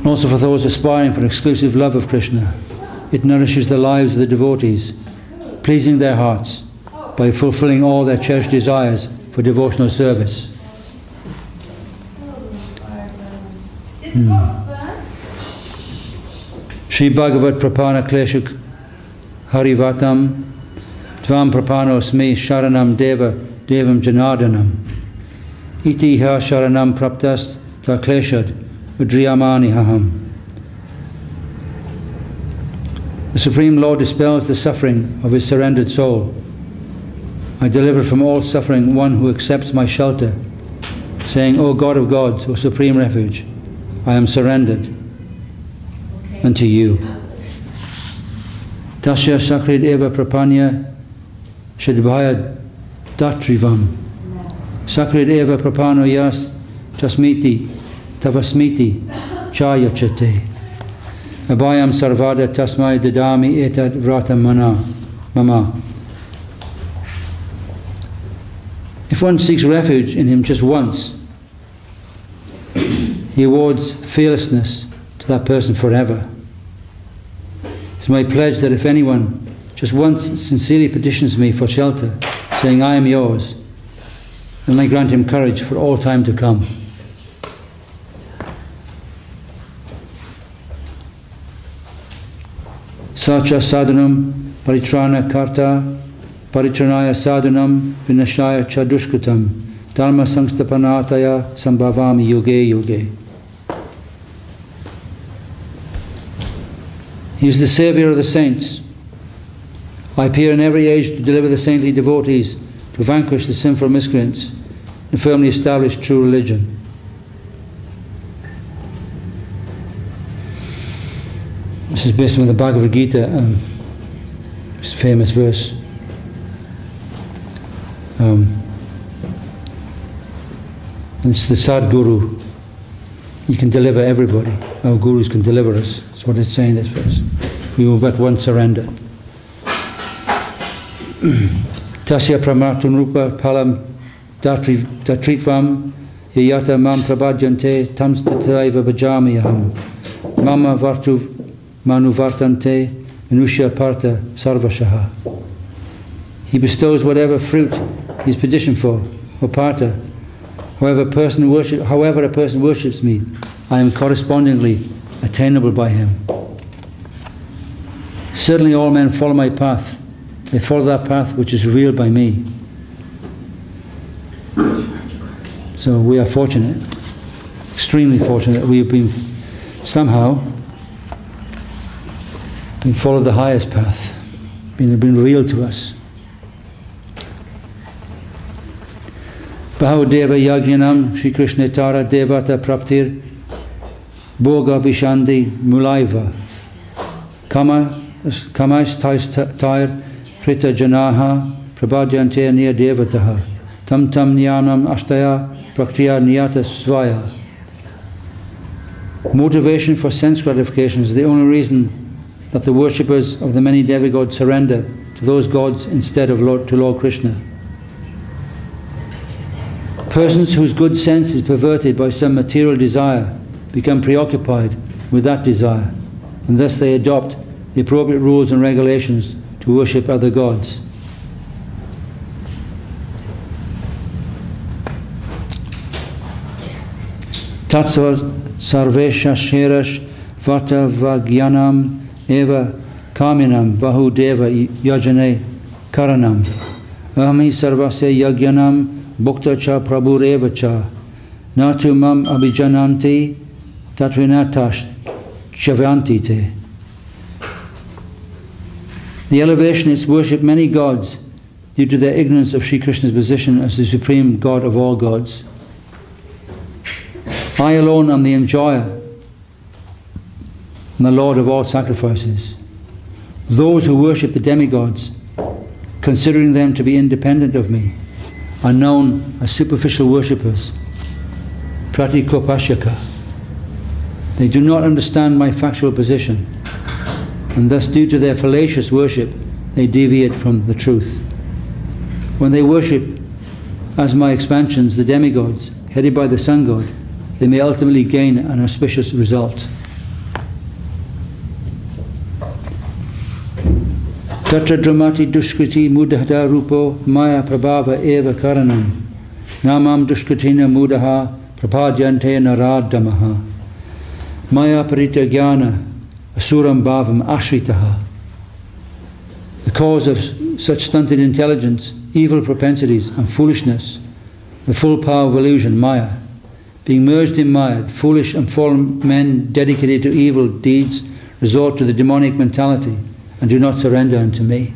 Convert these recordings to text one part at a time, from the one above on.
and also for those aspiring for exclusive love of Krishna. It nourishes the lives of the devotees, pleasing their hearts by fulfilling all their cherished desires for devotional service. Sri Bhagavat Prapanna Kleshuk Harivatam Tvam Prapanosmi Sharanam Deva Devam Janardanam Iti Ha Sharanam Praptas Ta Kleshad Udriyamani Haham. The Supreme Lord dispels the suffering of his surrendered soul. I deliver from all suffering one who accepts my shelter, saying, O God of gods, O Supreme Refuge, I am surrendered unto you. Tasya Sakrid Eva Prapanya Shadbhaya Datrivam Sakrid Eva Prapano Yas Tasmiti Tavasmiti Chayachate Abhayam Sarvada Tasmai Dadami Etad Vrata Mama. If one seeks refuge in him just once, he awards fearlessness to that person forever. It's my pledge that if anyone just once sincerely petitions me for shelter, saying, I am yours, then I grant him courage for all time to come. Sacha sadhanam paritrana karta paritranaya sadhanam vinashaya chadushkutam dharma samstapanataya sambhavami yoge yoge. He is the saviour of the saints. I appear in every age to deliver the saintly devotees, to vanquish the sinful miscreants, and firmly establish true religion. This is based on the Bhagavad Gita, this famous verse. It's the Sadguru. He can deliver everybody. Our gurus can deliver us. That's what it's saying, this verse. We will but once surrender. Tasya pramartun rupa palam datritvam yayata mam prabhadyante tam tathaiva bhajamiyaham mama vartu manuvartante minushya parta sarvashaha. He bestows whatever fruit he is petitioned for, or parta. However a person worships me, I am correspondingly attainable by him. Certainly all men follow my path. They follow that path which is revealed by me. So we are fortunate, extremely fortunate, that we have been somehow followed the highest path, been revealed to us. Bahudeva Yajnanam Shri Krishna Tara Devata Praptir Boga Vishandi Mulaiva Kamais Tair Prita Janaha Prabhadyante Niya Devataha Tam Tam Nyanam Ashtaya Prakriya Niyata Svaya. Motivation for sense gratification is the only reason that the worshippers of the many demigods surrender to those gods instead of to Lord Krishna. Persons whose good sense is perverted by some material desire become preoccupied with that desire, and thus they adopt the appropriate rules and regulations to worship other gods. Tatsva sarvesha sherash vata vagyanam eva kaminam bahudeva yajane karanam ahami sarvasya yagyanam Bhukta cha prabhureva cha natu mam abhijananti tatvinatash chavanti te. The elevationists worship many gods due to their ignorance of Sri Krishna's position as the supreme God of all gods. I alone am the enjoyer and the Lord of all sacrifices. Those who worship the demigods, considering them to be independent of me, are known as superficial worshippers, pratikopashyaka. They do not understand my factual position, and thus due to their fallacious worship, they deviate from the truth. When they worship as my expansions the demigods, headed by the sun god, they may ultimately gain an auspicious result. Tatra dramati duskriti mudahda rupo maya prabhava eva karanam namam duskritina mudaha prapadyante naradamaha maya parita jnana asuram bhavam ashritaha. The cause of such stunted intelligence, evil propensities and foolishness, the full power of illusion, Maya. Being merged in Maya, foolish and fallen men dedicated to evil deeds resort to the demonic mentality and do not surrender unto me.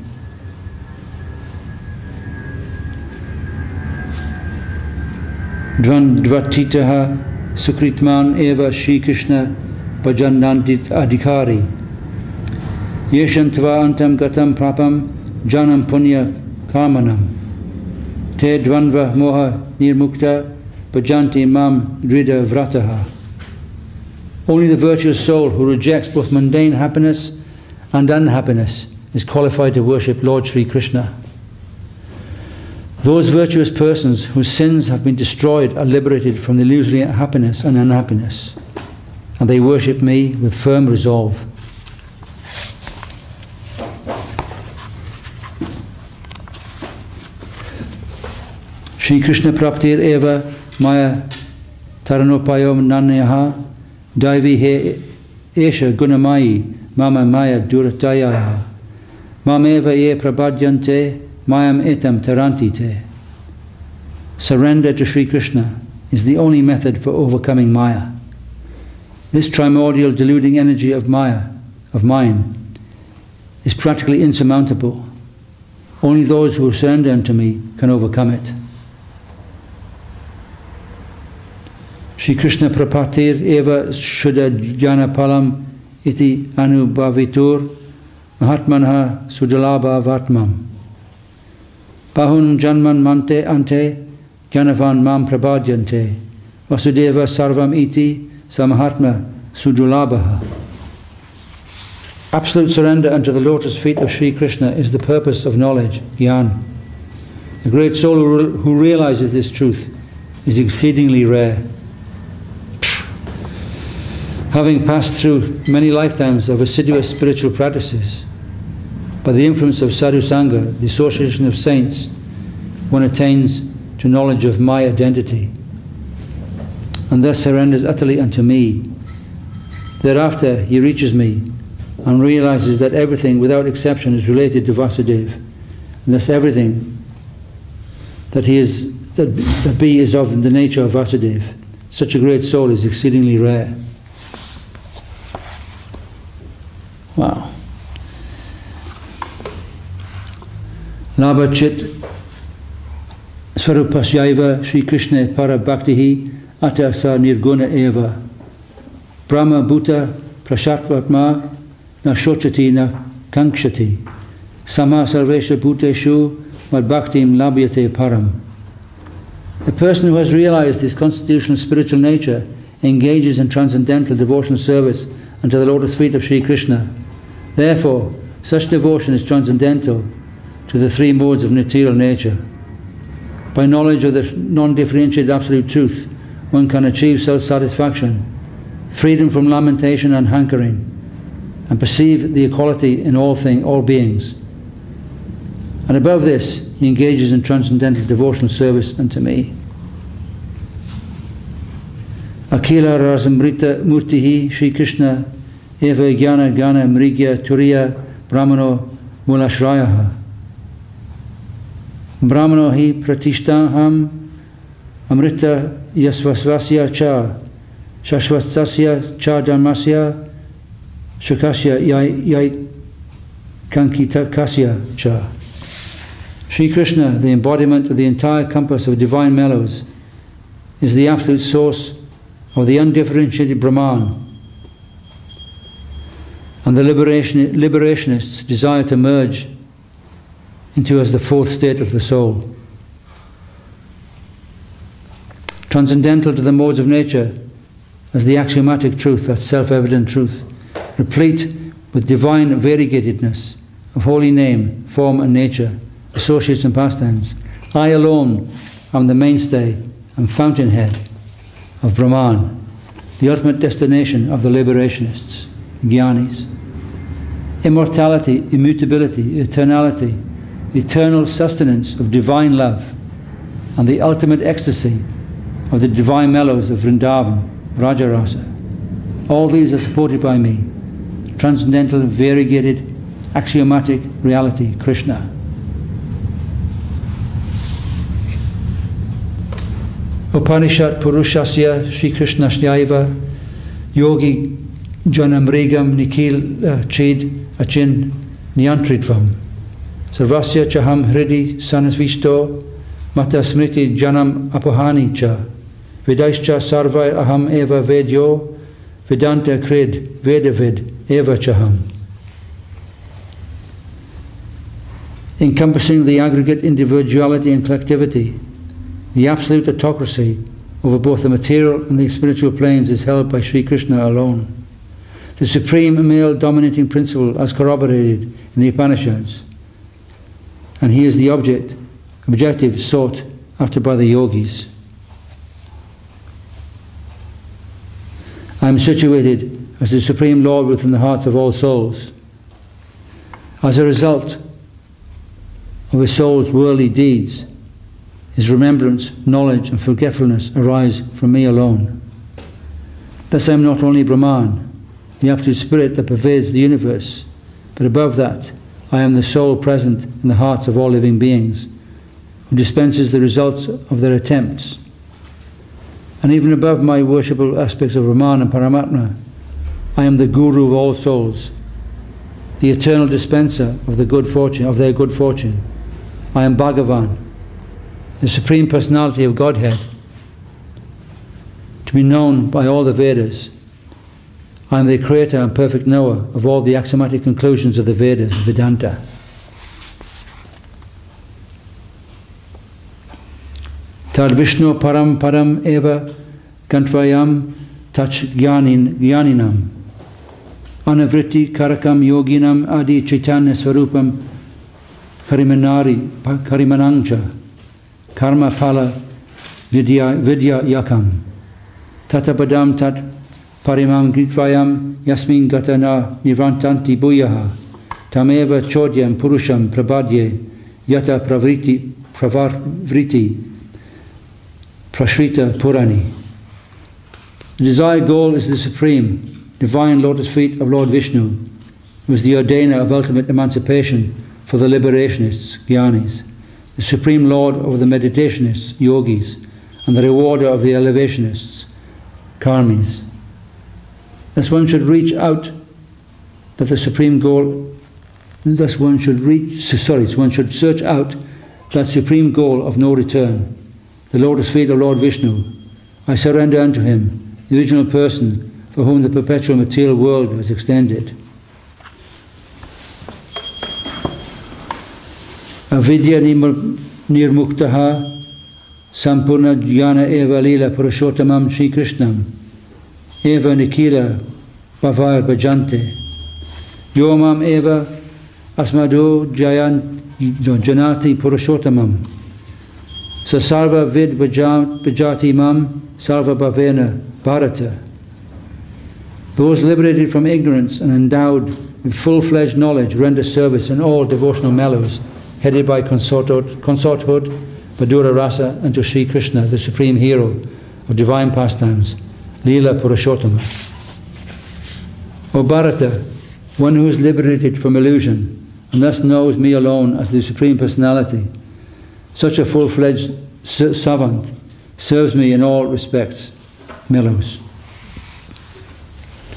Dvatitaha sukritman eva Sri Krishna bhajanandit adhikari yeshantva antam gatam prapam janam punya kamanam te dvanva moha nirmukta bhajanti mam drida vrataha. Only the virtuous soul who rejects both mundane happiness and unhappiness is qualified to worship Lord Sri Krishna. Those virtuous persons whose sins have been destroyed are liberated from the illusory happiness and unhappiness, and they worship me with firm resolve. Shri Krishna praptir eva maya taranopayom nanyaha daivi he esha gunamayi mama maya duratayaha mameva ye prabhadyante mayam etam tarantite. Surrender to Sri Krishna is the only method for overcoming Maya. This primordial deluding energy of Maya, of mine, is practically insurmountable. Only those who surrender unto me can overcome it. Shri Krishna prapatir eva shuddha jnana palam iti anubhavitur mahatmanha sudalabha vatmam bahun janman mante ante jnanavan mam prabhadyante vasudeva sarvam iti samahatma sudalabha. Absolute surrender unto the lotus feet of Sri Krishna is the purpose of knowledge, jnana. The great soul who realizes this truth is exceedingly rare. Having passed through many lifetimes of assiduous spiritual practices, by the influence of sadhu sangha, the association of saints, one attains to knowledge of my identity, and thus surrenders utterly unto me. Thereafter he reaches me and realizes that everything without exception is related to Vasudeva, and thus everything that be is of the nature of Vasudeva. Such a great soul is exceedingly rare. Wow. Labhachit Swarupasyaiva Sri Krishna para bhaktihi ata sa nirguna eva Brahma bhuta prashatvatma na shochati na kankshati Sama sarvesha bhuteshu mad bhaktim labhyate param. The person who has realized his constitutional spiritual nature engages in transcendental devotional service unto the lotus feet of Sri Krishna. Therefore, such devotion is transcendental to the three modes of material nature. By knowledge of the non-differentiated absolute truth, one can achieve self-satisfaction, freedom from lamentation and hankering, and perceive the equality in all beings. And above this, he engages in transcendental devotional service unto me. Akila Rasamrita Murtihi Sri Krishna Eva Jnana Gana Mrigya Turiya Brahmano Mulashrayaha Brahmano hi pratishtaham Amrita Yasvasvasya cha Shashvastasya cha Dharmasya Shakasya yai Kankitakasya cha. Sri Krishna, the embodiment of the entire compass of divine mellows, is the absolute source of the undifferentiated Brahman, and the liberationists desire to merge into as the fourth state of the soul. Transcendental to the modes of nature as the axiomatic truth, that self-evident truth, replete with divine variegatedness of holy name, form and nature, associates and pastimes, I alone am the mainstay and fountainhead of Brahman, the ultimate destination of the liberationists, Jnanis. immortality, immutability, eternality, eternal sustenance of divine love, and the ultimate ecstasy of the divine mellows of Vrindavan, Rajarasa. All these are supported by me. Transcendental, variegated, axiomatic reality, Krishna. Upanishad Purushasya Sri Krishna Snyaiva Yogi Janamrigam Nikhil Chid Achin Nyantritvam Sarvasya Chaham Hridi Sanasvisto Mata Smriti Janam Apohani Cha Vidaischa Sarvai Aham Eva Vedyo Vedanta Krid Vedavid Eva Chaham. Encompassing the aggregate individuality and collectivity, the absolute autocracy over both the material and the spiritual planes is held by Sri Krishna alone. The supreme male dominating principle as corroborated in the Upanishads, and he is the objective sought after by the yogis. I am situated as the Supreme Lord within the hearts of all souls. As a result of a soul's worldly deeds, his remembrance, knowledge and forgetfulness arise from me alone. Thus I am not only Brahman, the absolute spirit that pervades the universe, but above that I am the soul present in the hearts of all living beings, who dispenses the results of their attempts. And even above my worshipful aspects of Brahman and Paramatma, I am the Guru of all souls, the eternal dispenser of their good fortune. I am Bhagavan, the Supreme Personality of Godhead, to be known by all the Vedas. I am the creator and perfect knower of all the axiomatic conclusions of the Vedas, Vedanta. Tad Vishnu Param Param Eva Gantvayam Tach Gyaninam Anavriti Karakam Yoginam Adi Chaitanya Swarupam Karimanangja Karma Phala Vidya Yakam Tatapadam Tat Parimam Gitvayam Yasmin Gatana Nivantanti Bhuyaha Tameva Chodyam Purusham Prabhadye Yata Pravriti Prashrita Purani. The desired goal is the supreme, divine lotus feet of Lord Vishnu, who is the ordainer of ultimate emancipation for the liberationists, Gyanis, the supreme lord over the meditationists, Yogis, and the rewarder of the elevationists, Karmis. Thus one should reach out that the supreme goal, one should search out that supreme goal of no return, the lotus feet of Lord Vishnu. I surrender unto him, the original person for whom the perpetual material world was extended. Avidya nirmuktaha sampurna jnana eva lila purushottamam Sri Krishnam eva nikila bhavaya bhajante yomam eva asmado janati purushottamam Sasarva vid bhajati mam sarva bhavena bharata. Those liberated from ignorance and endowed with full-fledged knowledge render service in all devotional mellows, headed by consorthood, Madhura Rasa, and to Sri Krishna, the supreme hero of divine pastimes, Leela Purushottama. O Bharata, one who is liberated from illusion and thus knows me alone as the Supreme Personality, such a full-fledged savant serves me in all respects, mellows.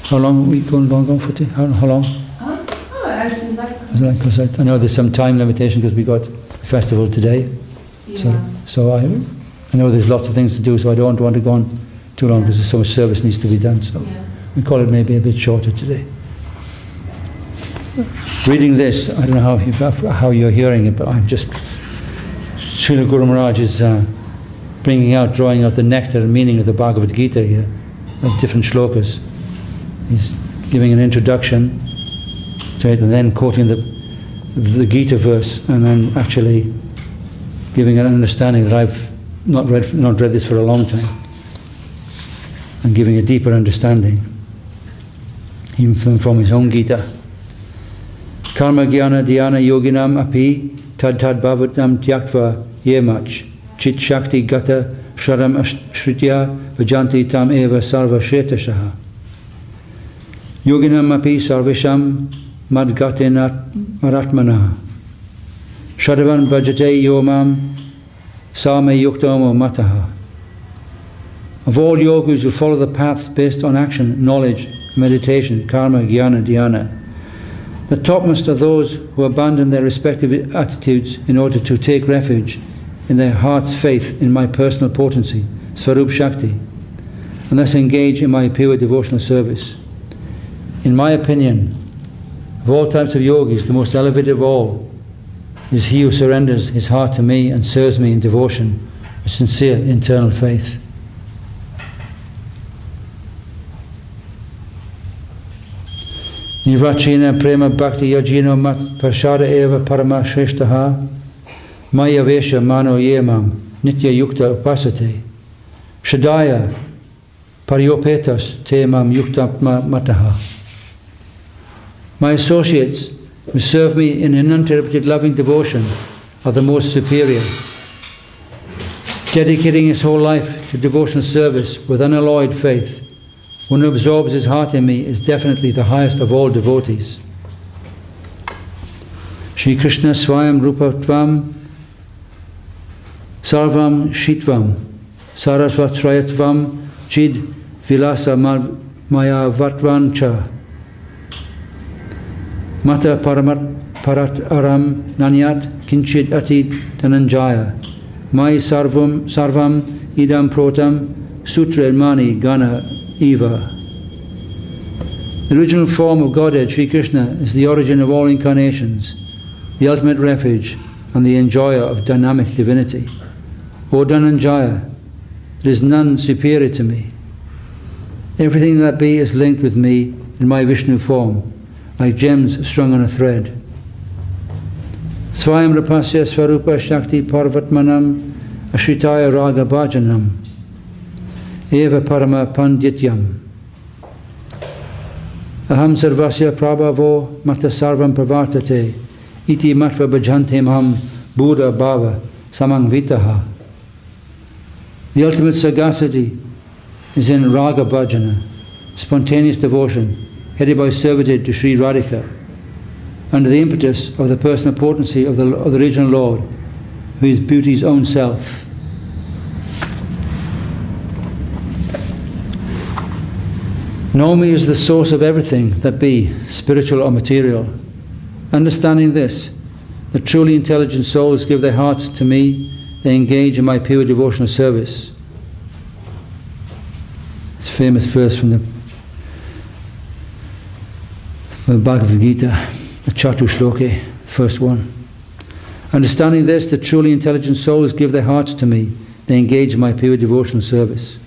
How long are we going for? How long? Oh, as you like. Because I know there's some time limitation because we got a festival today. Yeah. So I know there's lots of things to do, so I don't want to go on too long because so much service needs to be done. So we call it maybe a bit shorter today. Reading this, I don't know how you're hearing it, but I'm just... Srila Guru Maharaj is drawing out the nectar and meaning of the Bhagavad Gita here, of different shlokas. He's giving an introduction to it and then quoting the Gita verse and then actually giving an understanding that I've not read this for a long time, and giving a deeper understanding even from his own Gita. Karma Jnana Dhyana Yoginam Api Tad Tad Bhavatam Tyaktva Yemach Chit Shakti Gata Shradam Shritya Vajanti Tam Eva Sarva Shetashaha Yoginam Api Sarvesham Madgatenat Maratmana Shadavan Vajate Yomam Same Yuktamo Mataha. Of all yogis who follow the path based on action, knowledge, meditation, karma, jnana, dhyana, the topmost are those who abandon their respective attitudes in order to take refuge in their heart's faith in my personal potency, Svarup Shakti, and thus engage in my pure devotional service. In my opinion, of all types of yogis, the most elevated of all is he who surrenders his heart to me and serves me in devotion with sincere internal faith. Nivrachina prema bhakti yajino mat prashada eva parama shreshtaha maya vesha mano yemam nitya yukta upasate shadaya paryopetas te mam yuktapma mataha. My associates who serve me in uninterrupted loving devotion are the most superior. Dedicating his whole life to devotional service with unalloyed faith, one who absorbs his heart in me is definitely the highest of all devotees. Shri Krishna Swayam Rupatvam Sarvam Shitvam Sarasvatrayatvam Chid Vilasa Maya Vatvan Cha Mata Parat Aram Nanyat Kinchid Ati Dhananjaya Mai Sarvam Idam Protam Sutra Mani Gana Eva. The original form of Godhead, Sri Krishna, is the origin of all incarnations, the ultimate refuge and the enjoyer of dynamic divinity. O Dhananjaya, there is none superior to me. Everything that be is linked with me in my Vishnu form, like gems strung on a thread. Swayam Rapasya Svarupa Shakti Parvatmanam Ashritaya Raga Bhajanam Eva Parama Pandityam Aham Sarvasya Prabhavo Mata Sarvam Pravartate Iti Matva Bhajantem Ham Buddha Bhava Samang Vitaha. The ultimate sagacity is in Raga Bhajana, spontaneous devotion, headed by servitude to Sri Radhika, under the impetus of the personal potency of the original Lord, who is beauty's own self. Naomi is the source of everything that be, spiritual or material. Understanding this, the truly intelligent souls give their hearts to me, they engage in my pure devotional service. It's a famous verse from the Bhagavad Gita, the Chatu Shloki, first one. Understanding this, the truly intelligent souls give their hearts to me, they engage in my pure devotional service.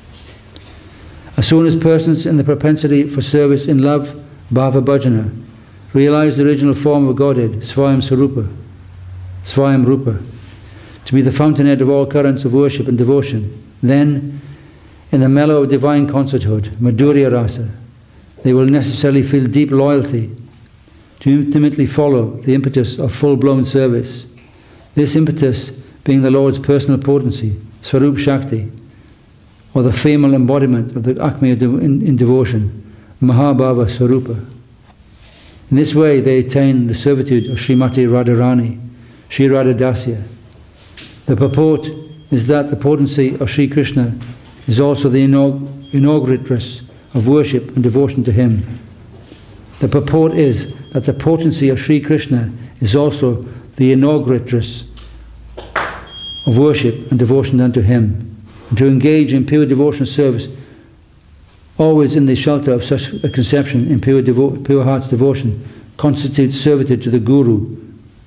As soon as persons in the propensity for service in love, bhava bhajana, realize the original form of Godhead, Swayam Sarupa, Swayam Rupa, to be the fountainhead of all currents of worship and devotion, then, in the mellow of divine concerthood, Madhurya Rasa, they will necessarily feel deep loyalty to intimately follow the impetus of full-blown service. This impetus being the Lord's personal potency, Svarup Shakti, or the female embodiment of the Acme in devotion, Mahabhava Swarupa. In this way they attain the servitude of Srimati Radharani, Sri Radhadasya. The purport is that the potency of Sri Krishna is also the inauguratress of worship and devotion to him. The purport is that the potency of Sri Krishna is also the inauguratress of worship and devotion unto him. And to engage in pure devotional service, always in the shelter of such a conception in pure heart's devotion, constitutes servitude to the Guru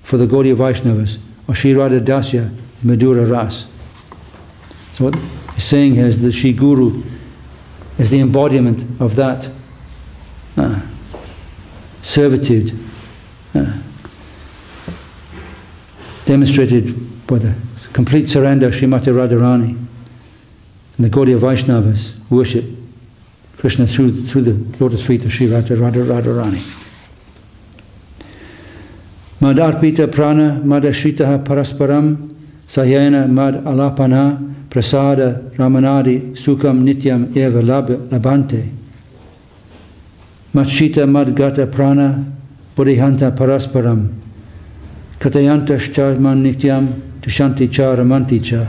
for the Gaudiya Vaishnavas, or Sri Radha Dasya, Madhura Ras. So what he's saying here is that Sri Guru is the embodiment of that servitude, demonstrated by the complete surrender of Srimati Radharani. And the Gaudiya Vaishnavas worship Krishna through the lotus feet of Sri Radharani. Mad arpita prana mad ashritaha parasparam sahyena mad alapana prasada ramanadi sukham nityam eva labante. Machita mad gata prana bodhihanta parasparam katayanta shtarman nityam tushanti cha ramanti cha.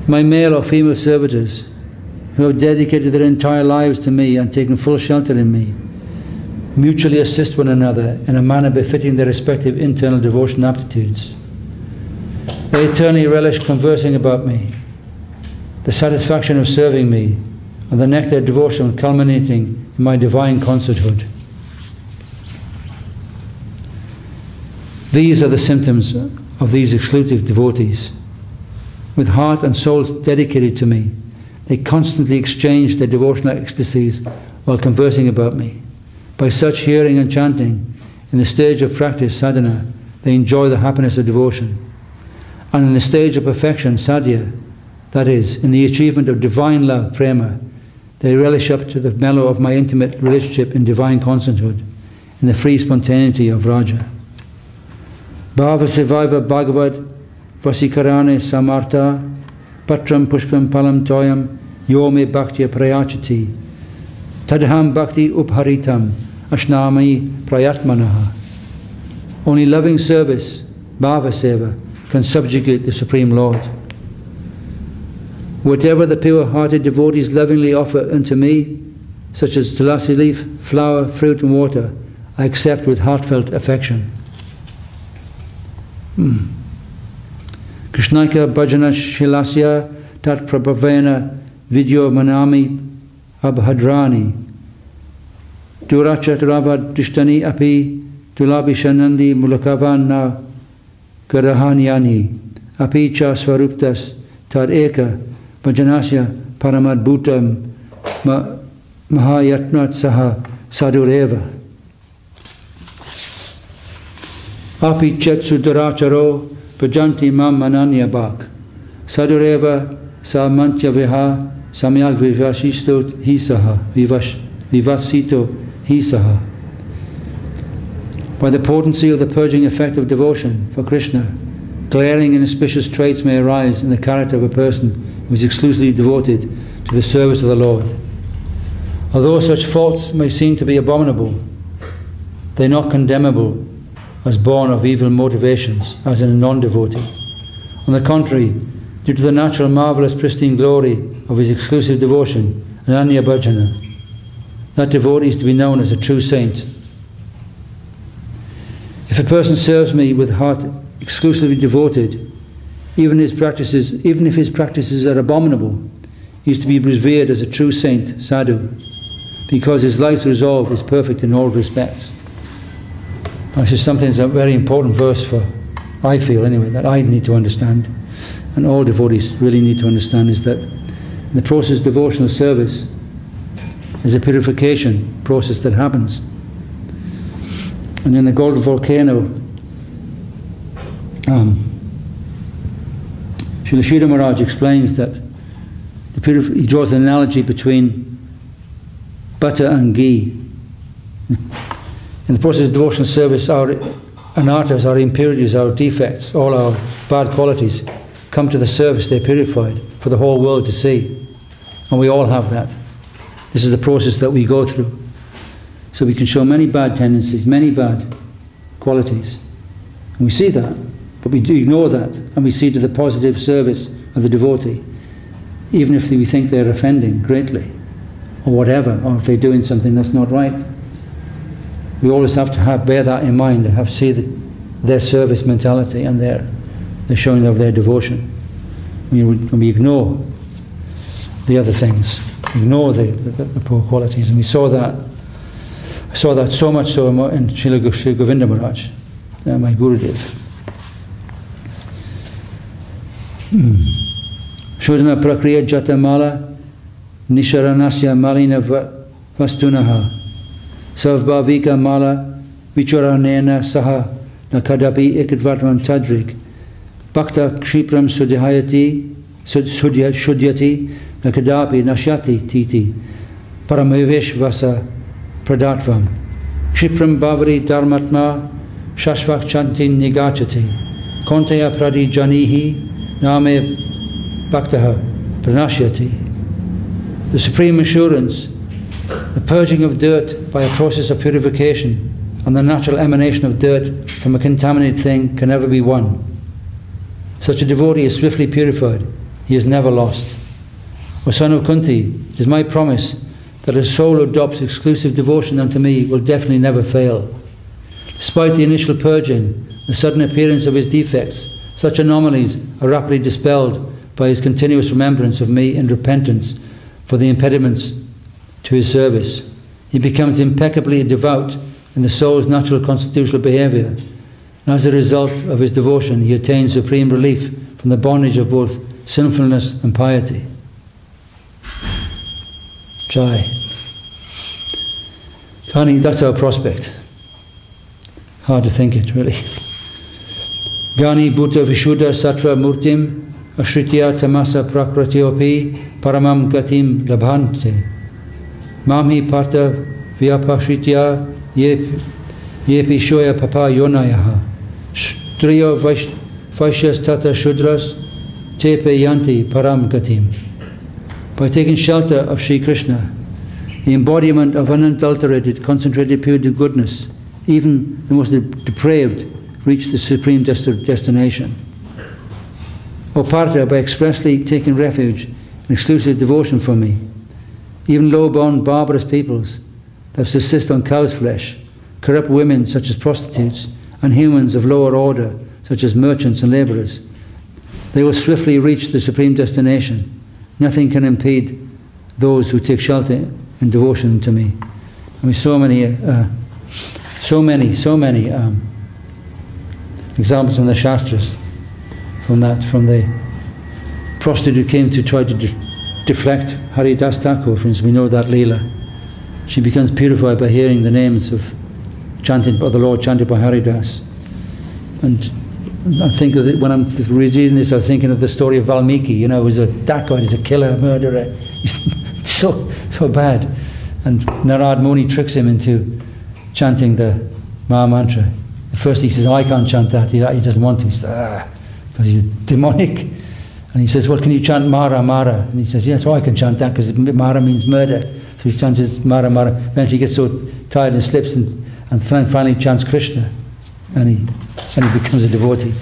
My male or female servitors who have dedicated their entire lives to me and taken full shelter in me mutually assist one another in a manner befitting their respective internal devotion aptitudes. They eternally relish conversing about me, the satisfaction of serving me, and the nectar of devotion culminating in my divine concerthood. These are the symptoms of these exclusive devotees. With heart and souls dedicated to me, they constantly exchange their devotional ecstasies while conversing about me. By such hearing and chanting, in the stage of practice, sadhana, they enjoy the happiness of devotion. And in the stage of perfection, sadhya, that is, in the achievement of divine love, prema, they relish up to the mellow of my intimate relationship in divine concerthood, in the free spontaneity of Raja. Bhava Sivaiva Bhagavad Vasikarane Samartha Patram Pushpam Palam Toyam Yome Bhaktya Prayachati Tadham Bhakti Upharitam Ashnami Prayatmanaha. Only loving service, Bhava Seva, can subjugate the Supreme Lord. Whatever the pure-hearted devotees lovingly offer unto me, such as tulasi leaf, flower, fruit and water, I accept with heartfelt affection. Krishnaika bhajana shilasya tat prabhavena vidyo manami abhadrani durachat ravad dishtani api tulabhishanandi mulakavan na garahanyani api cha svaruptas tad eka bhajanasya paramadbhutam mahayatnat saha sadureva api chet sudaracharo Pajanti mam mananya bhak. Sadureva sa mantya viha samyak vivasito hisaha. Vivasito hisaha. By the potency of the purging effect of devotion for Krishna, glaring and auspicious traits may arise in the character of a person who is exclusively devoted to the service of the Lord. Although such faults may seem to be abominable, they are not condemnable as born of evil motivations, as in a non-devotee. On the contrary, due to the natural, marvellous, pristine glory of his exclusive devotion, Ananya Bhajana, that devotee is to be known as a true saint. If a person serves me with heart exclusively devoted, even if his practices are abominable, he is to be revered as a true saint, sadhu, because his life's resolve is perfect in all respects. This is something that's a very important verse for, I feel anyway, that I need to understand, and all devotees really need to understand, is that in the process of devotional service is a purification process that happens. And in the golden volcano, Srila Maharaj explains that he draws an analogy between butter and ghee. In the process of devotional service, our anarthas, our impurities, our defects, all our bad qualities come to the surface, they're purified for the whole world to see. And we all have that. This is the process that we go through. So we can show many bad tendencies, many bad qualities. And we see that, but we do ignore that, and we see to the positive service of the devotee, even if we think they're offending greatly, or whatever, or if they're doing something that's not right. We always have to bear that in mind and have to see their service mentality and their showing of their devotion. When we ignore the other things, ignore the poor qualities, and we saw that. I saw that so much so in Srila Govinda Maharaj, my Gurudev. Shodhana prakriya jatamala nisharanasya malina vastunaha savbhavika mala vicharanena saha nakadapi ekadvatman tadrik bhakta kshipram sudhyati nakadapi nashyati titi paramavesh vasa pradatvam Kshipram Bhavari Dharmatma Shashvak Chantin Nigachati Kontaya Pradi Janihi Name Bhaktaha Pranashyati. The supreme assurance, the purging of dirt by a process of purification, and the natural emanation of dirt from a contaminated thing can never be won. Such a devotee is swiftly purified. He is never lost. O son of Kunti, it is my promise that a soul who adopts exclusive devotion unto me will definitely never fail. Despite the initial purging, the sudden appearance of his defects, such anomalies are rapidly dispelled by his continuous remembrance of me and repentance for the impediments to his service. He becomes impeccably devout in the soul's natural constitutional behavior, and as a result of his devotion, he attains supreme relief from the bondage of both sinfulness and piety. Jai. Kani, that's our prospect. Hard to think it, really. Gani Bhuta Vishuddha Sattva Murtim Ashritya Tamasa Prakratyopi Paramam Gatim Labhante Mamhi Partha Vyapashritya Yepi Shoya Papa Yonayaha Striyo Vaishyas Tata Shudras Tepe Yanti Param Gatim. By taking shelter of Sri Krishna, the embodiment of unadulterated, concentrated purity goodness, even the most depraved reach the supreme destination. O Partha, by expressly taking refuge in exclusive devotion for me, even low-born barbarous peoples that subsist on cow's flesh, corrupt women such as prostitutes, and humans of lower order such as merchants and labourers, they will swiftly reach the supreme destination. Nothing can impede those who take shelter in devotion to me. I mean, so many examples in the Shastras from the prostitute who came to try to deflect Haridas Thakur. For instance, we know that Leela. She becomes purified by hearing the names of chanted, of the Lord chanted by Haridas. And I think of it, when I'm reading this, I'm thinking of the story of Valmiki. You know, he was a dacoit, he's a killer, murderer. He's so bad. And Narad Muni tricks him into chanting the Maha Mantra. At first he says, oh, I can't chant that. He doesn't want to. He says, because he's demonic. And he says, well, can you chant Mara, Mara? And he says, yes, I can chant that because Mara means murder. So he chants Mara, Mara. Eventually he gets so tired and slips and finally chants Krishna. And he becomes a devotee.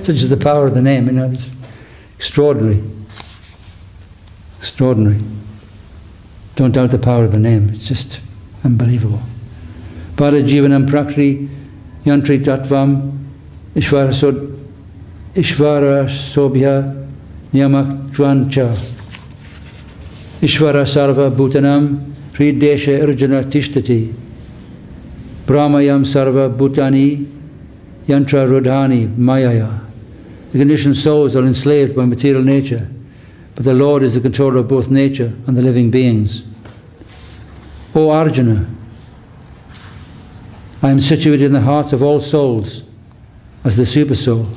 Such is the power of the name, you know. It's extraordinary. Extraordinary. Don't doubt the power of the name. It's just unbelievable. Bhakti-jivanam prakriti yantri tattvam ishvara sobhya niyamakvancha ishvara sarva bhutanam hridesha arjuna tishtati brahmayam sarva bhutani yantra rodhani mayaya. The conditioned souls are enslaved by material nature, but the Lord is the controller of both nature and the living beings. O Arjuna, I am situated in the hearts of all souls as the Super Soul,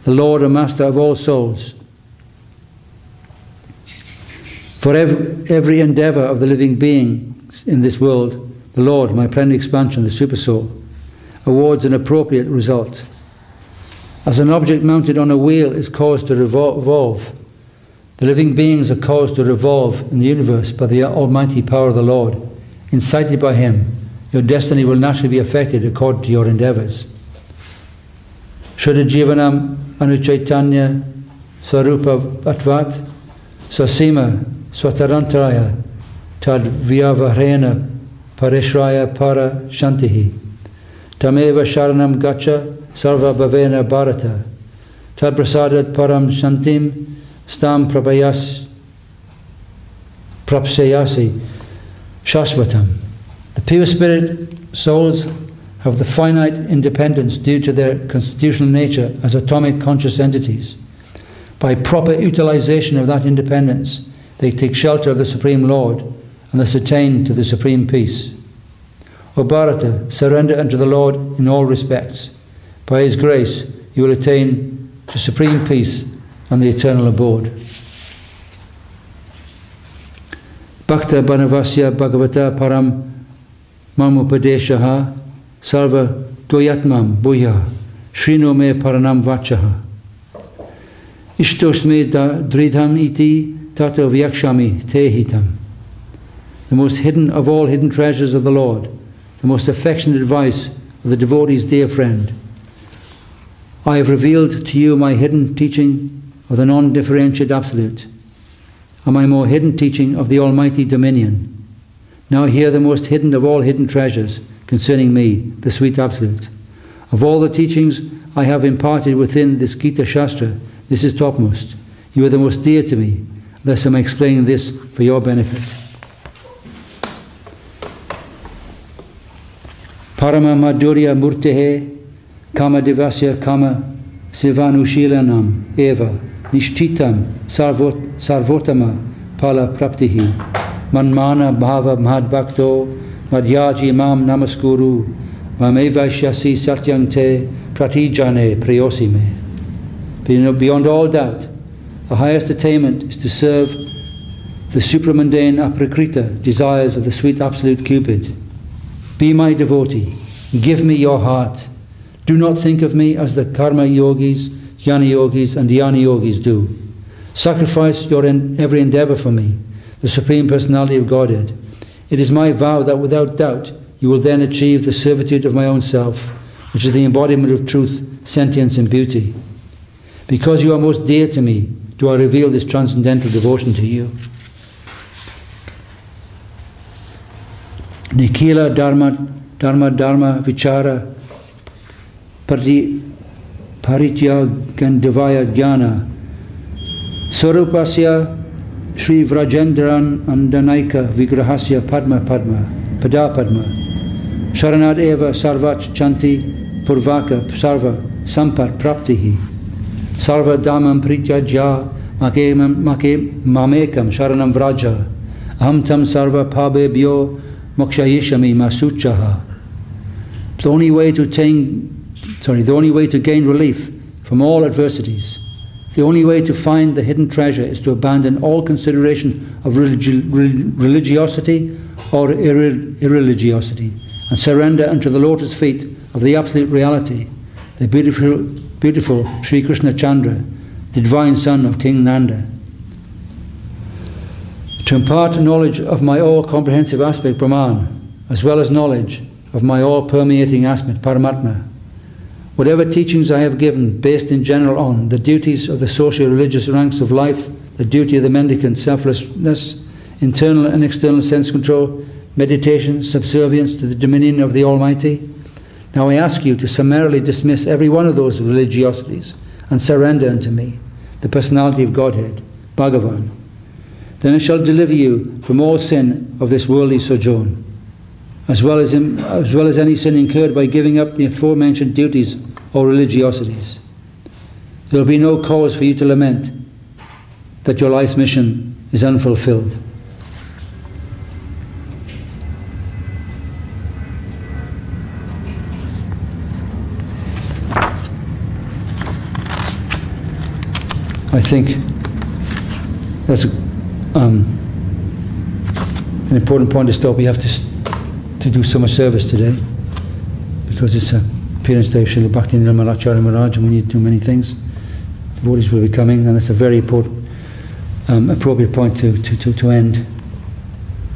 the Lord and Master of all souls. For every endeavour of the living beings in this world, the Lord, my plenary expansion, the Super Soul, awards an appropriate result. As an object mounted on a wheel is caused to revolve, the living beings are caused to revolve in the universe by the almighty power of the Lord. Incited by Him, your destiny will naturally be affected according to your endeavours. Shuddha Jivanam Anuchaitanya Swarupa Atvat Sasima Swatarantaraya Tad Vyavahrena Parishraya Para Shantihi Tameva Sharanam Gacha Sarva Bhavena Bharata Tad Prasadat Param Shantim Stam Prapsayasi Shasvatam. The pure spirit souls have the finite independence due to their constitutional nature as atomic conscious entities. By proper utilization of that independence, they take shelter of the Supreme Lord and thus attain to the supreme peace. O Bharata, surrender unto the Lord in all respects. By His grace, you will attain to supreme peace and the eternal abode. Bhakta Banavasya Bhagavata Param Mamupadeshaha Sarva Goyatmam Bhuya Shrino me Paranam Vachaha Ishtosme Dridham iti Tato Vyakshami Tehitam. The most hidden of all hidden treasures of the Lord, the most affectionate advice of the devotee's dear friend. I have revealed to you my hidden teaching of the non-differentiated Absolute, and my more hidden teaching of the Almighty Dominion. Now hear the most hidden of all hidden treasures concerning me, the Sweet Absolute. Of all the teachings I have imparted within this Gita Shastra, this is topmost. You are the most dear to me, thus am I explaining this for your benefit. Parama Madhurya Murtehe Kama Devasya Kama Sivanushilanam Eva Nishtitam Sarvotama Pala Praptihi Manmana Bhava Madhbhakto Madhyaji Mam Namaskuru Mamevaishyasi Satyang Te Pratijane Prayosime. Beyond all doubt, the highest attainment is to serve the supramundane aprakrita desires of the sweet absolute Cupid. Be my devotee, give me your heart. Do not think of me as the karma yogis, jnana yogis and dhyana yogis do. Sacrifice your every endeavor for me, the Supreme Personality of Godhead. It is my vow that without doubt you will then achieve the servitude of my own self, which is the embodiment of truth, sentience and beauty. Because you are most dear to me, do I reveal this transcendental devotion to you. Nikhila Dharma Vichara Paritya Gandhavaya Jnana Sarupasya Sri Vrajendran Andanaika Vigrahasya Padma Pada Padma Sharanad Eva Sarvach Chanti Purvaka Sarva Sampat Praptihi Sarva Dhammam Prityaja Mamekam Sharanam Vraja Aham Tam Sarva Pabebhyo Mokshayishami Masuchaha. The only way to gain relief from all adversities, the only way to find the hidden treasure is to abandon all consideration of religiosity or irreligiosity and surrender unto the lotus feet of the absolute reality, the beautiful Sri Krishna Chandra, the divine son of King Nanda. To impart knowledge of my all-comprehensive aspect, Brahman, as well as knowledge of my all-permeating aspect, Paramatma. Whatever teachings I have given, based in general on the duties of the socio-religious ranks of life, the duty of the mendicant, selflessness, internal and external sense control, meditation, subservience to the dominion of the Almighty. Now I ask you to summarily dismiss every one of those religiosities and surrender unto me, the personality of Godhead, Bhagavan. Then I shall deliver you from all sin of this worldly sojourn, as well as any sin incurred by giving up the aforementioned duties or religiosities. There will be no cause for you to lament that your life's mission is unfulfilled. I think that's an important point to stop. We have to do so much service today because it's a appearance day of Srila Bhakti Nirmalacharya Maharaj, and we need to do many things. Devotees will be coming, and it's a very important, appropriate point to end.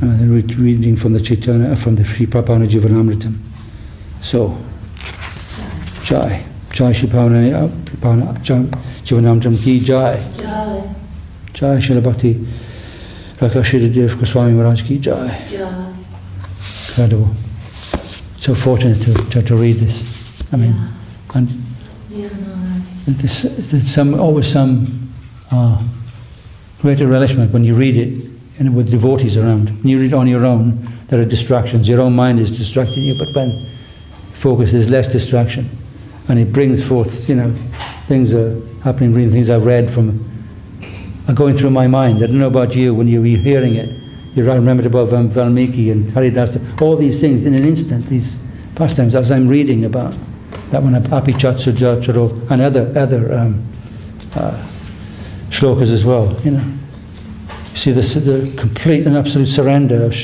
Reading from the Chaitanya, from the Sri Prapanna-jivanamrtam. So, Jai Sri Prapanna-jivanamrtam ki Jai. Jai Srila Bhakti Rakashiradev Goswami Maharaj ki Jai. Incredible. So fortunate to read this. I mean, and there's always some greater relishment when you read it and with devotees around. When you read it on your own, there are distractions. Your own mind is distracting you, but when you focus, there's less distraction. And it brings forth, things are happening, reading things I've read are going through my mind. I don't know about you, when you're hearing it. I remembered about Valmiki and Haridasa, all these things in an instant, these pastimes, as I'm reading about that one, Api Chatsujacharo, and other shlokas as well. You see the complete and absolute surrender of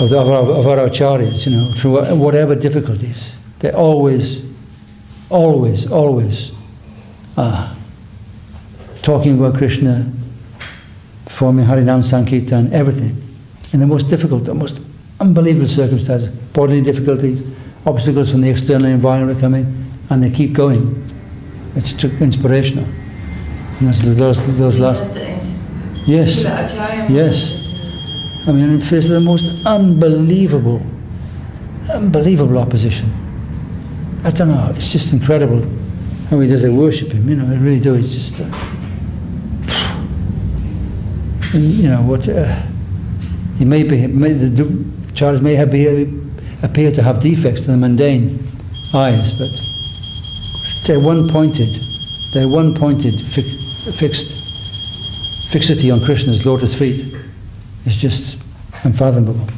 of our acharyas, you know, through whatever difficulties. They're always talking about Krishna, performing Harinam Sankirtan, everything. In the most difficult, the most unbelievable circumstances, bodily difficulties, obstacles from the external environment coming, and they keep going. It's inspirational. And those last... Yes, yes. I mean, in the face of the most unbelievable opposition. I don't know, it's just incredible how he does it, worship him, you know, I really do. It's just, you know, what, he the acharyas may appear to have defects to the mundane eyes, but they're one-pointed fixity on Krishna's lotus feet. It's just unfathomable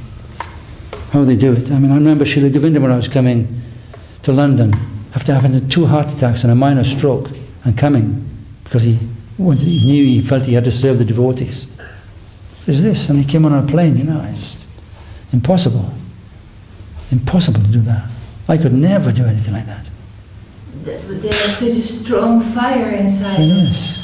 how they do it. I mean, I remember Srila Govinda Maharaj coming to London after having 2 heart attacks and a minor stroke, and coming because he felt he had to serve the devotees. There's this, and he came on a plane, you know, it's impossible to do that. I could never do anything like that. But they have such a strong fire inside. Yes.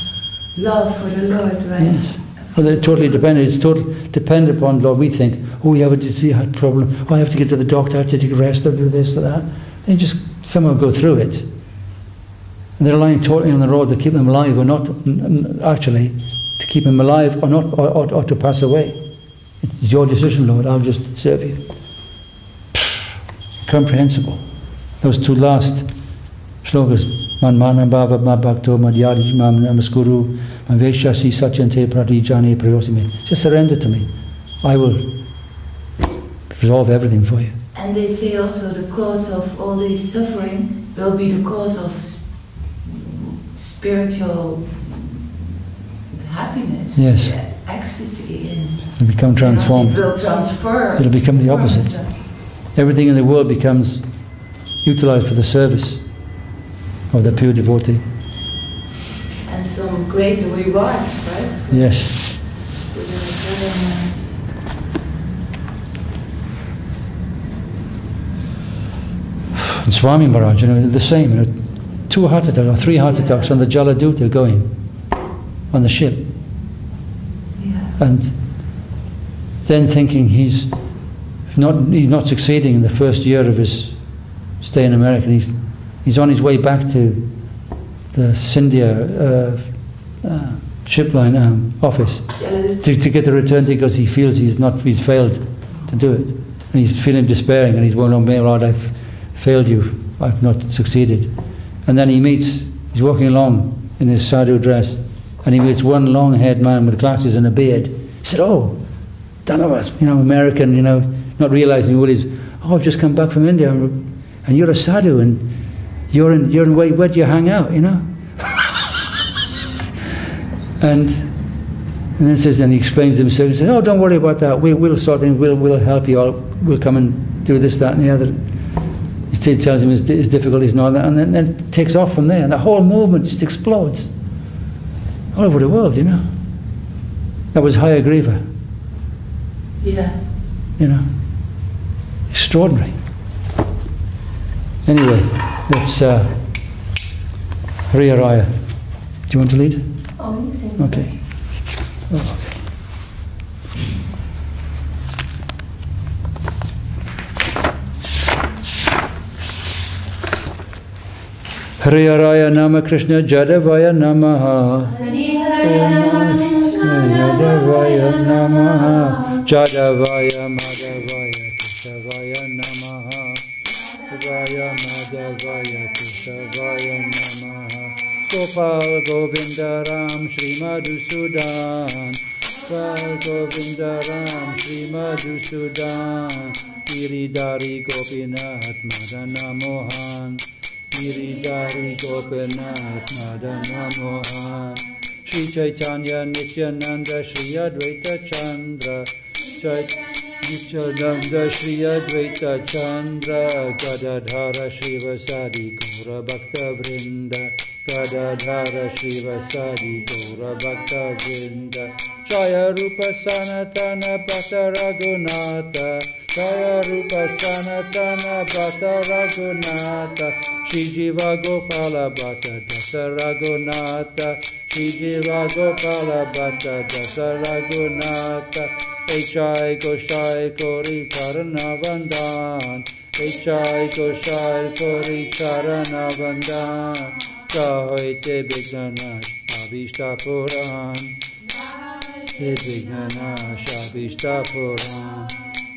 Love for the Lord, right? Yes. Well, they're totally dependent. It's totally dependent upon Lord. We think, oh, we have a disease, problem. Oh, I have to get to the doctor. I have to take a rest. Or do this or that. They just somehow go through it. And they're lying totally on the road to keep them alive, or not actually to keep them alive, or not, or to pass away. It's your decision, Lord. I'll just serve you. Incomprehensible. Those 2 last shlokas. Man mana bhava bhakto madhyadi mam namaskuru man veshasi satyante pratijane prayosime. Just surrender to me. I will resolve everything for you. And they say also the cause of all this suffering will be the cause of spiritual happiness. Yes. Ecstasy. And it'll become transformed. It will transfer. It'll become the opposite. Everything in the world becomes utilized for the service of the pure devotee. And some great reward, right? Yes. And Swami Maharaj, you know, the same. You know, 2 heart attacks or 3 heart attacks on the Jaladuta going on the ship. Yeah. And then thinking he's not succeeding in the first year of his stay in America. He's on his way back to the Scindia ship line office to get the return ticket, because he feels he's failed to do it, and he's feeling despairing, and he's going, "Oh, Lord, I've failed you. I've not succeeded." And then he's walking along in his sadhu dress, and he meets one long-haired man with glasses and a beard. He said, "Oh, Dhanavad, you know, American, you know, not realizing what he's. Oh, I've just come back from India, and you're a sadhu, and you're in where do you hang out, you know?" and then he explains himself. He says, "Oh, don't worry about that. We'll sort things. We'll help you. We'll come and do this, that, and the other." He tells him his difficulties and all that, and then it takes off from there, and the whole movement just explodes all over the world, you know. That was Hayagriva. Yeah. You know, extraordinary. Anyway, let's Hare Raya. Do you want to lead? Oh, you sing. Okay. Oh, okay. Hare Raya Nama Krishna Jadavaya Namaha. Jadavaya Namaha. Jadavaya Madhavaya Keshavaya Namaha. Jadavaya Madhavaya Keshavaya Namaha. Gopal Govinda Ram Shri Madhusudan. Gopal Govinda Ram Shri Madhusudan. Giridhari Gopinath Madana Mohan. Giridhari Gopinath Madana Mohan. Shri Chaitanya Nityananda Shri Advaita Chandra. Nityananda Shri Advaita Chandra. Gadadhara Shri Vasadi Gaura Bhakta Vrinda. Gadadhara Shivasadi Gaura Bhakta Vrinda Jaya Rupa Sanatana Bhakta Raghunatha Jaya Rupa Sanatana Bhakta Raghunatha Shri Jiva Gopala Bhakta Dasa Raghunatha Shri Jiva Gopala Bhakta Dasa Raghunatha Echai Goshai Kori Karana Vandan Echai Goshai Kori Karana Vandan Jai Te Vignana Shabishta Puran Te Vignana Shabishta Puran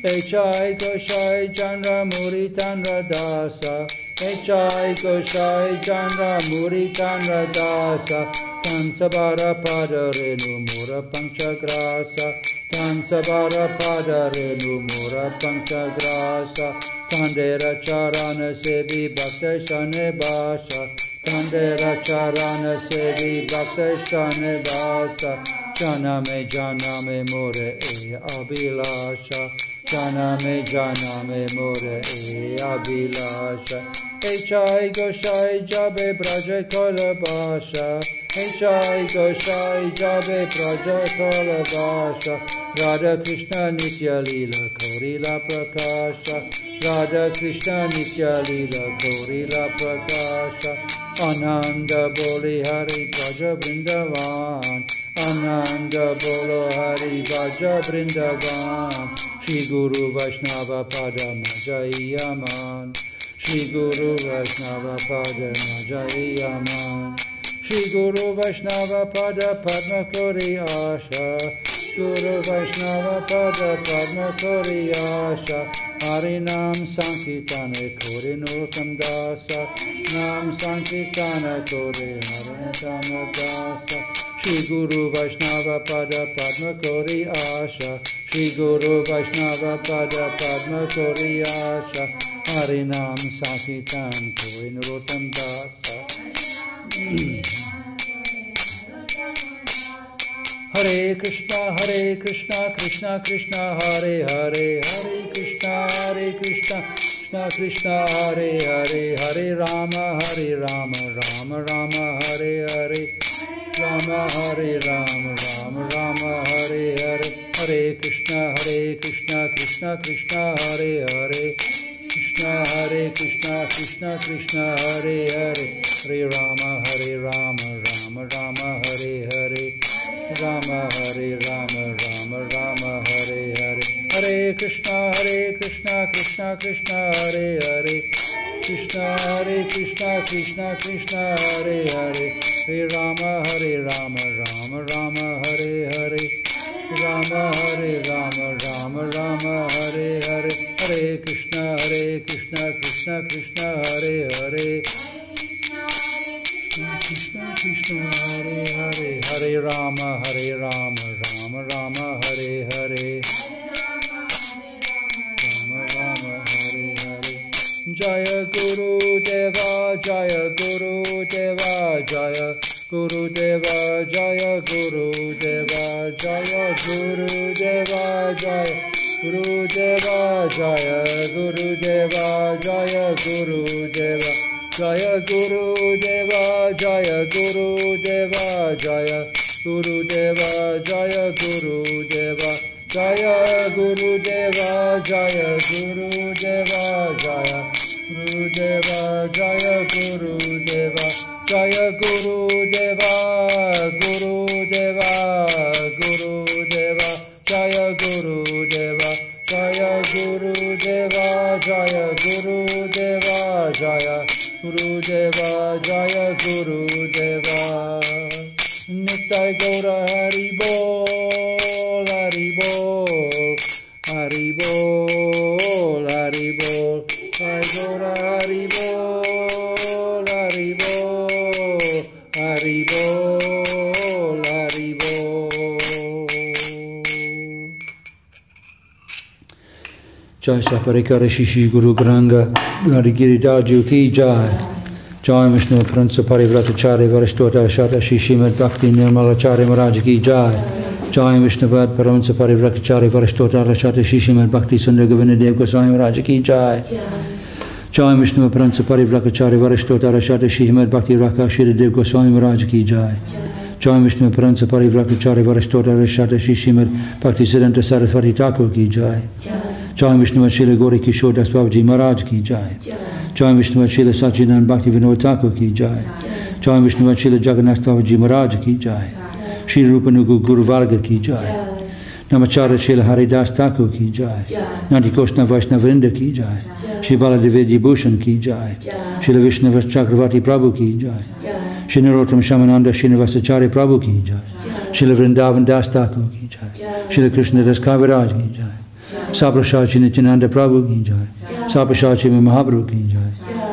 Echai Goshai Chandra Muri Tandra Dasa Echai Goshai Chandra Muri Tandra Dasa Tansabara Padarenu Mura Panchagrasa Tansabara Padarenu Mura Panchagrasa Tandera Charana Sevi Bhakta Shane Basha Tandera Charana Sevi Bhakta Shane Basha Janame More E Abhilasha Janame More E Abhilasha Echai Goshai Jabe Braja Kola Basha Echai Goshai Jabe Braja Kola Basha Radha Krishna Nitya Lila Korila Prakasha Radha Krishna Nitya Lila Korila Prakasha Ananda Boli Hari Braja Vrindavan Ananda Bolo Hari Braja Vrindavan Shri Guru Vaishnava Pada Majayaman Shri Guru Vaishnava Pada Majayaman Shri Guru Vaishnava Pada Padma Kori Asha Guru Vaishnava Pada Padma Kori Asha Harinam Sankirtane Kori Nurkam Dasa Nam Sankirtana Kori Harinam Dasa Shri Guru Vaishnava Pada Padma Kori Asha Shri Guru Vaishnava Pada Padma Kori Asha Harinam Sankirtan Kori Nurkam Dasa Hare Krishna, Krishna Krishna, Hare Hare, Hare Krishna, Krishna Krishna, Hare Hare, Hare Rama, Rama Rama, Hare Hare, Rama Hare Rama, Rama Hare Hare, Hare Krishna, Krishna Krishna, Hare Hare, Krishna Krishna, Krishna Hare Hare, Hare Rama, Rama Rama, Hare Hare, Rama Hare Rama, Rama Hare Hare, Hare Krishna, Krishna Krishna, Hare Hare, Krishna Krishna, Krishna Hare Hare, Hare Rama, Rama Rama, Hare Hare, Rama Hare Rama, Rama Hare Hare, Hare Krishna, Krishna Krishna, Hare Hare, Krishna Krishna, Hare Hare, Hare Rama, Rama Rama, Hare Hare, Rama Rama, Hare Hare. Jaya Guru Deva, Jaya Guru Deva, Jaya Guru Deva, Jaya Guru Deva, Jaya Guru Deva, Jaya Guru Deva, Jaya Guru Deva, Jaya Guru Deva, Jaya Guru Deva, Jaya Guru Deva, Jaya Guru Deva, Jaya Guru Deva, Jaya Guru Deva, Jaya Guru Deva, Jaya Guru Deva, Jaya Guru Deva, Jaya Guru Deva, Guru Deva, Guru Deva, Jaya Guru Deva, Jaya Guru Deva, Jaya Guru Deva, Jaya Guru Deva, Jaya Guru Deva. Nittai Gaura Hari Bol, Hari Bol, Hari Bol, Hari Bol, Nittai Gaura Hari Bol, Hari Bol, Hari Bol, Hari Bol. Jai Saparikara Shishi Guru Granga Narigiri Daju Ki Jai. Jai Vishnu Pransa Parivratacharya Varashtota Shata Shishimad Bhakti Nirmalacharya Maharaj Ki Jai. Jai Vishnu Pad Paramsa Parivratacharya Varashtota Shata Shishimad Bhakti Sundar Govinda Dev Goswami Maharaj Ki Jai. Jai Vishnu Pransa Parivrakachari Varashtotara Shata Shihimad Bhakti Raka Shiridev Goswami Maharaj ki jai. Jai Vishnu Pransa Parivrakachari Varashtotara Shata Shihimad Bhakti Siddhanta Saraswati Thakur ki jai. Jai Vishnu Shila Gauri Kishore Das Babaji Maharaj ki jai. Jai Vishnu Shila Sachidanand Bhakti Vinod Thakur ki jai. Jai Vishnu Shila Jagannath Babaji Maharaj ki jai. Shri Rupanuga Guru Varga ki jai. Namachara Shila Haridas Thakur ki jai. Nandi Koshna Vaishnavrinda ki jai. Shri Baladevi Bhushan ki jai. Shri Vishnava Chakravati Prabhu ki jai. Shri Narottam Shamananda Srinivasachari Prabhu ki jai. Shri Vrindavan Das Thakur ki jai. Shri Krishna Das Kaviraj ki jai. Saprashachi Nityananda Prabhu ki jai. Saprashachi Mahaprabhu ki jai.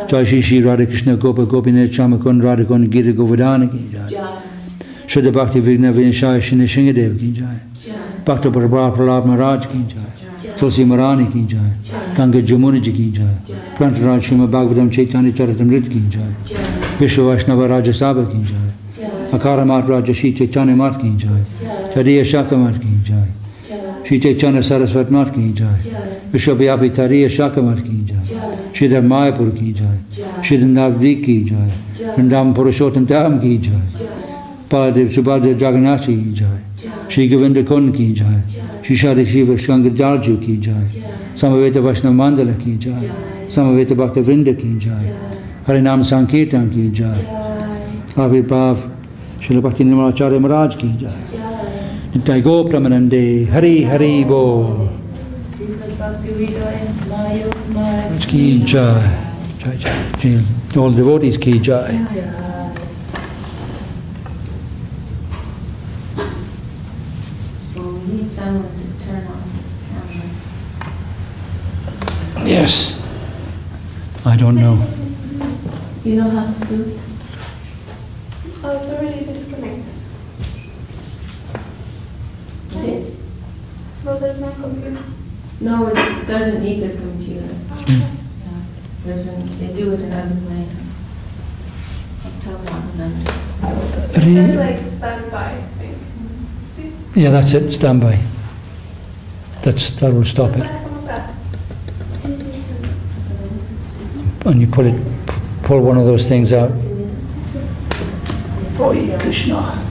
Jai Shri Shri Radha Krishna Gopa Gopinath Chamakund Radhakund Gita Govardhana ki jai. Shri Bhakti Vigna Vinashaya Shri Nishingadev ki jai. Bhakta Prabhupada Prahlad Maharaj ki jai. Tulsi Marani ki jai. Ganga Jamuna ji ki jai. Grantaraj Srimad Bhagavatam Chaitanya Charitamrita ki jai. Vishwa Vaishnava Raja Sabha ki jai. Akara Mat Raja Shri Chaitanya Mat ki jai. Tadiya Shaka Mat ki jai. Shri Chaitanya Saraswat Mat ki jai. Vishwabhyapi Tadiya Shaka Mat ki jai. Shri Mayapur ki jai. Shri Navdik ki jai. Vrindam Purushottam Dham ki jai. Baladev Subhadra Jagannath ki jai. Shri Govinda Kund ki jai. Shri Shadi Shiva Shangajarju ki jai. Samaveta Vaishnava Mandala ki jai. Samaveta Bhakta Vrinda ki jai. Harinam Sankirtan ki jai. Avirbhav Srila Bhakti Nimalacharya Maharaj ki jai. Nitai Go Pramanande Hari Hari Bol. Sripad Bhakti Vidoy Mahayogi Maharaj Ki jai. Jai Jai. All devotees ki jai. Someone to turn on this camera. Yes. I don't know. You know how to do it? Oh, it's already disconnected. It is. Well, there's my computer. No, it doesn't need the computer. Okay. Yeah. They do it another way. I'll tell one It's like standby thing. See? Yeah, that's it. Standby. That will stop it. And you pull one of those things out. Oh, Krishna.